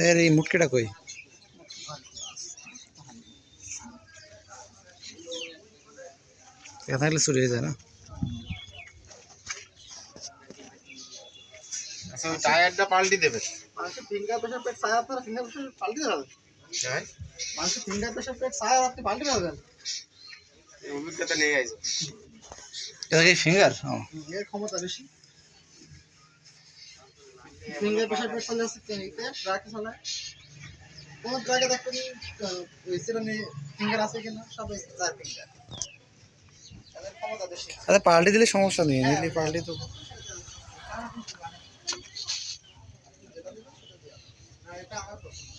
এর এই মুটকিটা কই? এখানে থাকলে চুরি হয়ে যায় না? আচ্ছা টায়ারটা পাল্টি দেবে। মানুষের ফিঙ্গার প্রেশার পেট ছায়া আপনারা ফিঙ্গার প্রেশার পাল্টে দেবেন? হ্যাঁ মানুষের ফিঙ্গার প্রেশার পেট ছায়া আপনি পাল্টে দেবেন? এই অভিজ্ঞতা নিয়ে আইছি। এটা কি ফিঙ্গার? ও এর ক্ষমতা বেশি। ফিঙ্গার প্রেশার পেট চলে আছে কেনিতে ট্রাকে চালায়। কোন ট্রাকে দেখবেন ওই সিরানে ফিঙ্গার আছে কিনা সব চার ফিঙ্গার। তাদের ক্ষমতা বেশি। আরে পাল্টে দিলে সমস্যা নেই, নিলে পাল্টে তো এটা আমার প্রশ্ন।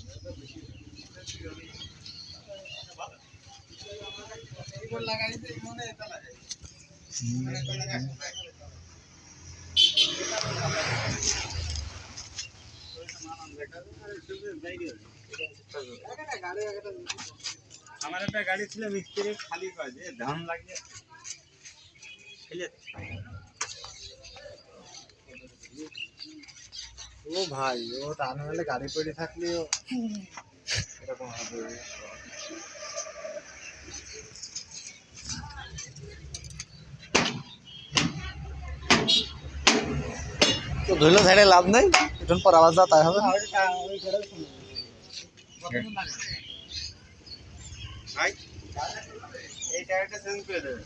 লাগাইতে মনে এটা লাগাই। আমার একটা গাড়ি ছিল মিস্ত্রি খালি কাজে ধান লাগিয়ে ফেলে। ও ভাই ও টান হলে গাড়ি পড়ে থাকলেও এরকম হবে। তো ধুলো ঝাড়ে লাভ নেই, এখন পর আওয়াজ যা তাই হবে। ভাই এই টায়ারটা চেঞ্জ করে দেবে।